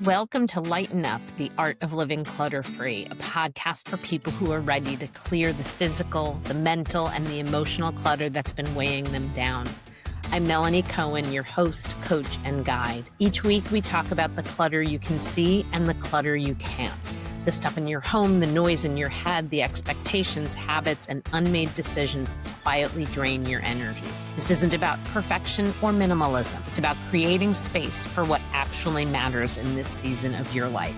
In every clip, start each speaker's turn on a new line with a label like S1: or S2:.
S1: Welcome to Lighten Up, the Art of Living Clutter-Free, a podcast for people who are ready to clear the physical, the mental, and the emotional clutter that's been weighing them down. I'm Melanie Cohen, your host, coach, and guide. Each week, we talk about the clutter you can see and the clutter you can't. The stuff in your home, the noise in your head, the expectations, habits, and unmade decisions that quietly drain your energy. This isn't about perfection or minimalism. It's about creating space for what actually matters in this season of your life.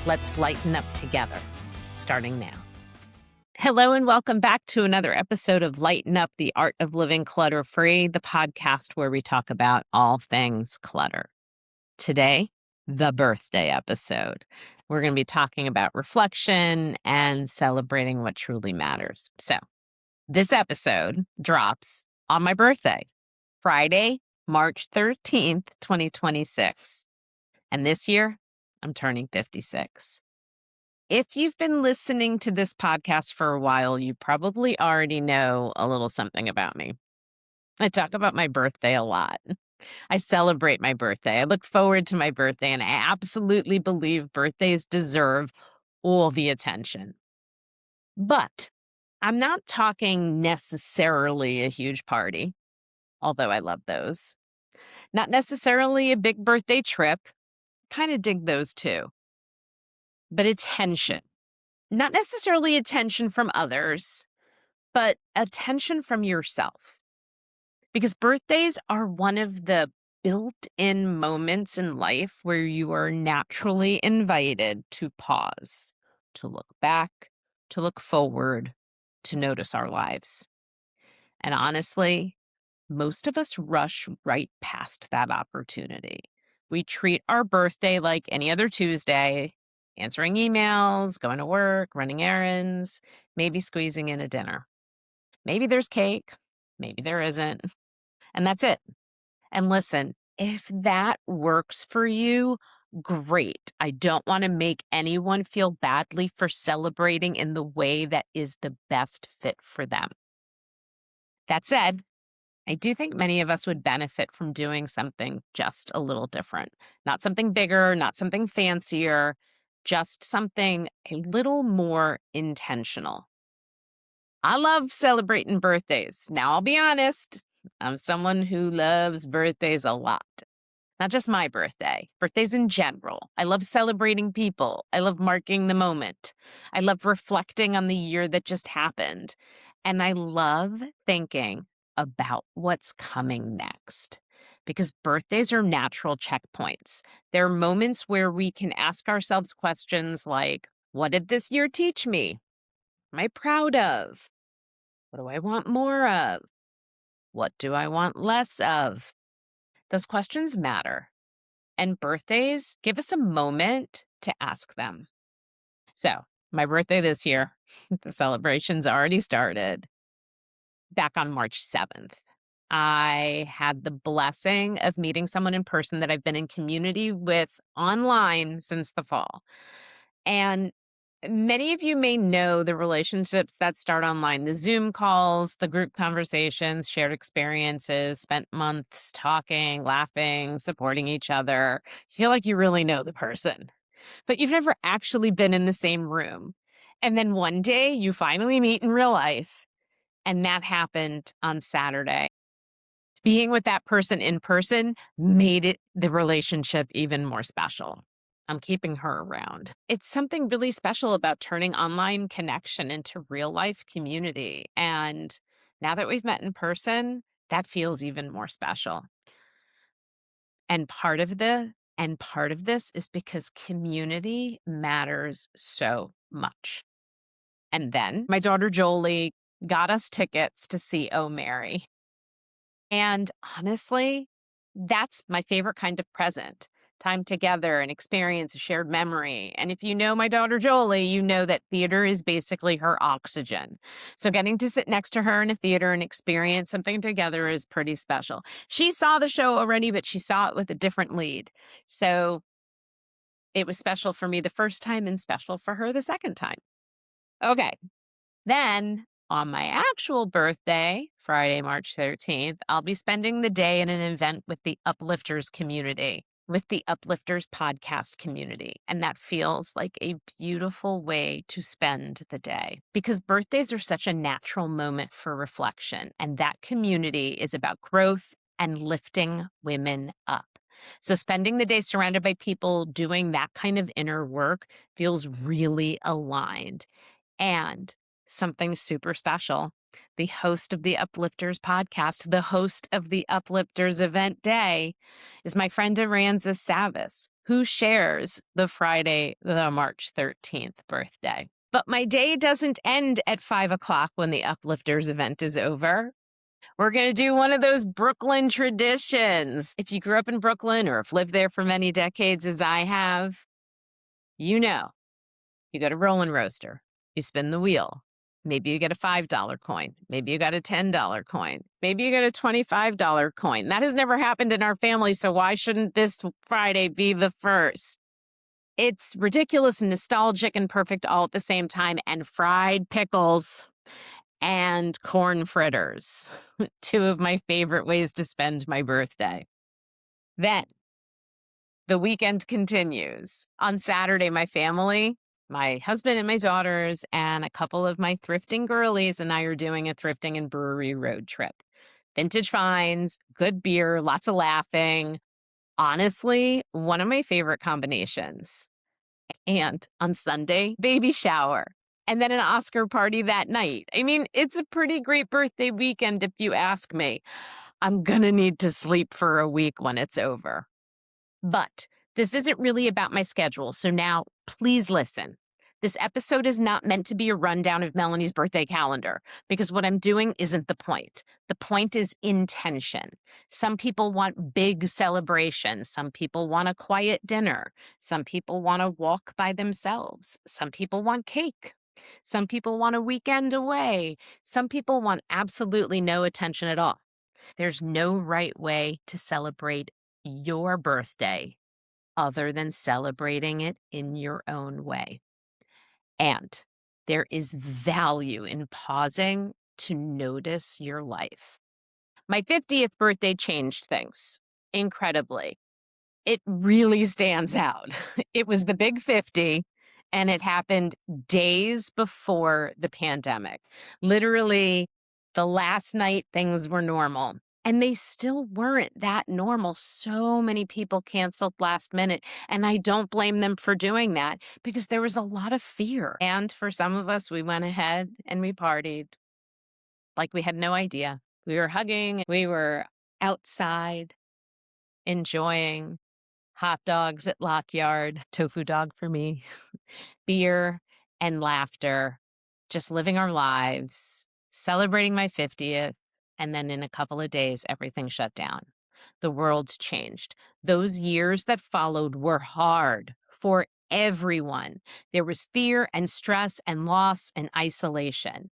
S1: Let's lighten up together, starting now. Hello and welcome back to another episode of Lighten Up, the Art of Living Clutter-Free, the podcast where we talk about all things clutter. Today, the birthday episode. We're going to be talking about reflection and celebrating what truly matters. So, this episode drops on my birthday, Friday, March 13th, 2026. And this year, I'm turning 56. If you've been listening to this podcast for a while, you probably already know a little something about me. I talk about my birthday a lot. I celebrate my birthday. I look forward to my birthday, and I absolutely believe birthdays deserve all the attention. But I'm not talking necessarily a huge party, although I love those. Not necessarily a big birthday trip. Kind of dig those too. But attention. Not necessarily attention from others, but attention from yourself. Because birthdays are one of the built-in moments in life where you are naturally invited to pause, to look back, to look forward, to notice our lives. And honestly, most of us rush right past that opportunity. We treat our birthday like any other Tuesday, answering emails, going to work, running errands, maybe squeezing in a dinner. Maybe there's cake, maybe there isn't. And that's it. And listen, if that works for you, great. I don't want to make anyone feel badly for celebrating in the way that is the best fit for them. That said, I do think many of us would benefit from doing something just a little different. Not something bigger, not something fancier, just something a little more intentional. I love celebrating birthdays. Now, I'll be honest, I'm someone who loves birthdays a lot. Not just my birthday, birthdays in general. I love celebrating people. I love marking the moment. I love reflecting on the year that just happened. And I love thinking about what's coming next. Because birthdays are natural checkpoints. They're moments where we can ask ourselves questions like, what did this year teach me? What am I proud of? What do I want more of? What do I want less of? Those questions matter. And birthdays give us a moment to ask them. So, my birthday this year, the celebration's already started. Back on March 7th, I had the blessing of meeting someone in person that I've been in community with online since the fall. And many of you may know the relationships that start online, the Zoom calls, the group conversations, shared experiences, spent months talking, laughing, supporting each other. You feel like you really know the person, but you've never actually been in the same room. And then one day you finally meet in real life. And that happened on Saturday. Being with that person in person made the relationship even more special. I'm keeping her around. It's something really special about turning online connection into real life community. And now that we've met in person, that feels even more special. And part of this is because community matters so much. And then my daughter Jolie got us tickets to see Oh Mary. And honestly, that's my favorite kind of present. Time together, an experience, a shared memory. And if you know my daughter Jolie, you know that theater is basically her oxygen. So getting to sit next to her in a theater and experience something together is pretty special. She saw the show already, but she saw it with a different lead. So it was special for me the first time and special for her the second time. Okay. Then on my actual birthday, Friday, March 13th, I'll be spending the day in an event with the Uplifters community. with the Uplifters podcast community. And that feels like a beautiful way to spend the day because birthdays are such a natural moment for reflection. And that community is about growth and lifting women up. So spending the day surrounded by people doing that kind of inner work feels really aligned. And something super special. The host of the Uplifters podcast, the host of the Uplifters event day, is my friend Aranza Savas, who shares the Friday, the March 13th birthday. But my day doesn't end at 5 o'clock when the Uplifters event is over. We're going to do one of those Brooklyn traditions. If you grew up in Brooklyn or have lived there for many decades, as I have, you know, you got a Rollin' Roaster, you spin the wheel. Maybe you get a $5 coin. Maybe you got a $10 coin. Maybe you get a $25 coin. That has never happened in our family, so why shouldn't this Friday be the first? It's ridiculous and nostalgic and perfect all at the same time, and fried pickles and corn fritters, two of my favorite ways to spend my birthday. Then the weekend continues. On Saturday, my family, my husband and my daughters, and a couple of my thrifting girlies and I are doing a thrifting and brewery road trip. Vintage finds, good beer, lots of laughing. Honestly, one of my favorite combinations. And on Sunday, baby shower. And then an Oscar party that night. I mean, it's a pretty great birthday weekend if you ask me. I'm gonna need to sleep for a week when it's over. But this isn't really about my schedule, so now please listen. This episode is not meant to be a rundown of Melanie's birthday calendar because what I'm doing isn't the point. The point is intention. Some people want big celebrations. Some people want a quiet dinner. Some people want to walk by themselves. Some people want cake. Some people want a weekend away. Some people want absolutely no attention at all. There's no right way to celebrate your birthday other than celebrating it in your own way. And there is value in pausing to notice your life. My 50th birthday changed things incredibly. It really stands out. It was the big 50, and it happened days before the pandemic. Literally, the last night things were normal. And they still weren't that normal. So many people canceled last minute. And I don't blame them for doing that because there was a lot of fear. And for some of us, we went ahead and we partied like we had no idea. We were hugging, we were outside enjoying hot dogs at Lockyard, tofu dog for me, beer and laughter, just living our lives, celebrating my 50th. And then in a couple of days, everything shut down. The world changed. Those years that followed were hard for everyone. There was fear and stress and loss and isolation.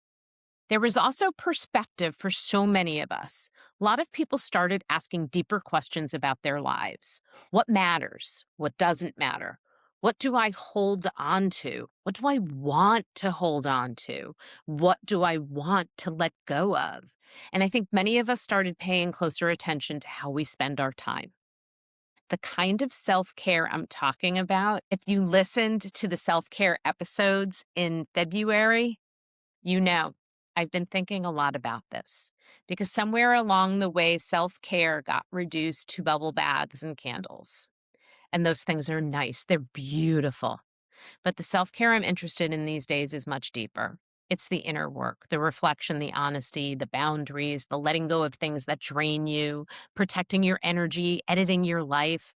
S1: There was also perspective for so many of us. A lot of people started asking deeper questions about their lives. What matters? What doesn't matter? What do I hold on to? What do I want to hold on to? What do I want to let go of? And I think many of us started paying closer attention to how we spend our time. The kind of self-care I'm talking about, if you listened to the self-care episodes in February, you know, I've been thinking a lot about this because somewhere along the way, self-care got reduced to bubble baths and candles. And those things are nice. They're beautiful. But the self-care I'm interested in these days is much deeper. It's the inner work, the reflection, the honesty, the boundaries, the letting go of things that drain you, protecting your energy, editing your life.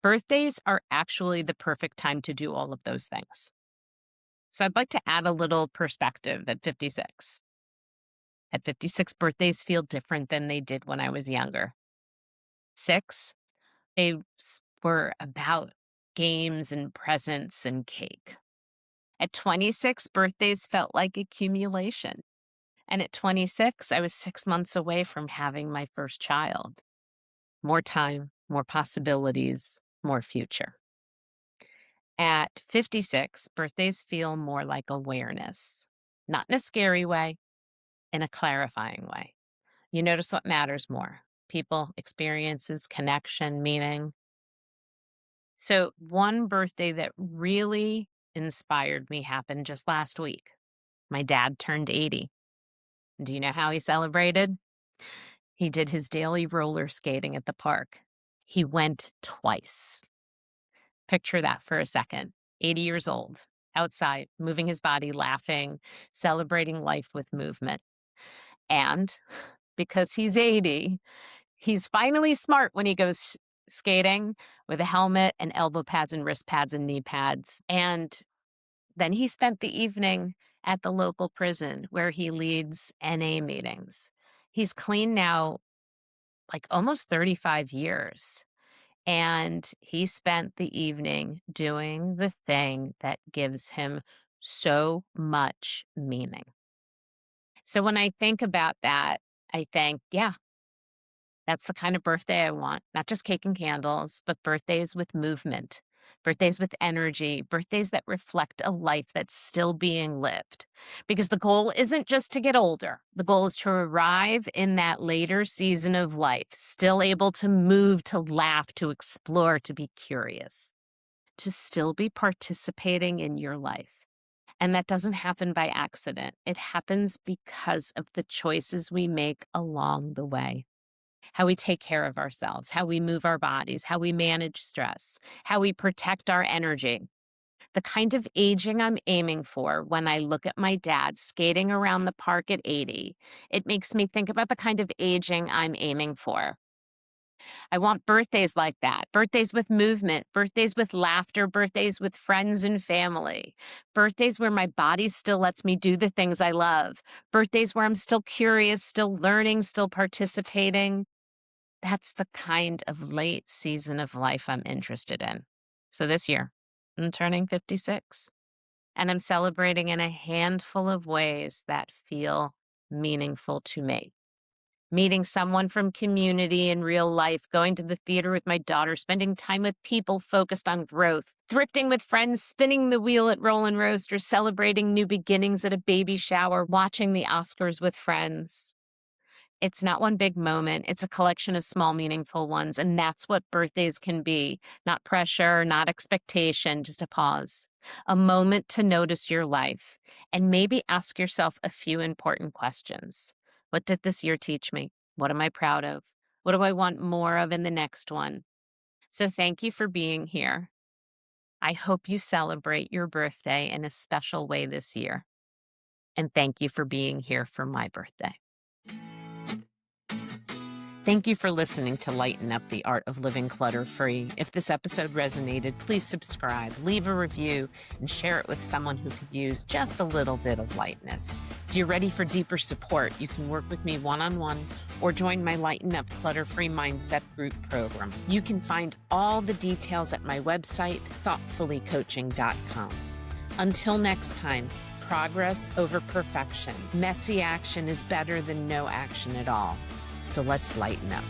S1: Birthdays are actually the perfect time to do all of those things. So I'd like to add a little perspective at 56. At 56, birthdays feel different than they did when I was younger. Six, they were about games and presents and cake. At 26, birthdays felt like accumulation. And at 26, I was 6 months away from having my first child. More time, more possibilities, more future. At 56, birthdays feel more like awareness, not in a scary way, in a clarifying way. You notice what matters more: people, experiences, connection, meaning. So, one birthday that really inspired me happened just last week. My dad turned 80. Do you know how he celebrated? He did his daily roller skating at the park. He went twice. Picture that for a second. 80 years old, outside, moving his body, laughing, celebrating life with movement. And because he's 80, he's finally smart when he goes skating with a helmet and elbow pads and wrist pads and knee pads. And then he spent the evening at the local prison where he leads NA meetings. He's clean now like almost 35 years. And he spent the evening doing the thing that gives him so much meaning. So when I think about that, I think, yeah, that's the kind of birthday I want. Not just cake and candles, but birthdays with movement, birthdays with energy, birthdays that reflect a life that's still being lived. Because the goal isn't just to get older, the goal is to arrive in that later season of life, still able to move, to laugh, to explore, to be curious, to still be participating in your life. And that doesn't happen by accident. It happens because of the choices we make along the way. How we take care of ourselves, how we move our bodies, how we manage stress, how we protect our energy. The kind of aging I'm aiming for when I look at my dad skating around the park at 80, it makes me think about the kind of aging I'm aiming for. I want birthdays like that, birthdays with movement, birthdays with laughter, birthdays with friends and family, birthdays where my body still lets me do the things I love, birthdays where I'm still curious, still learning, still participating. That's the kind of late season of life I'm interested in. So this year, I'm turning 56, and I'm celebrating in a handful of ways that feel meaningful to me. Meeting someone from community in real life, going to the theater with my daughter, spending time with people focused on growth, thrifting with friends, spinning the wheel at Rollin' Roaster, celebrating new beginnings at a baby shower, watching the Oscars with friends. It's not one big moment. It's a collection of small, meaningful ones. And that's what birthdays can be. Not pressure, not expectation, just a pause, a moment to notice your life and maybe ask yourself a few important questions. What did this year teach me? What am I proud of? What do I want more of in the next one? So thank you for being here. I hope you celebrate your birthday in a special way this year. And thank you for being here for my birthday. Thank you for listening to Lighten Up the Art of Living Clutter-Free. If this episode resonated, please subscribe, leave a review, and share it with someone who could use just a little bit of lightness. If you're ready for deeper support, you can work with me one-on-one or join my Lighten Up Clutter-Free Mindset Group program. You can find all the details at my website, thoughtfullycoaching.com. Until next time, progress over perfection. Messy action is better than no action at all. So let's lighten up.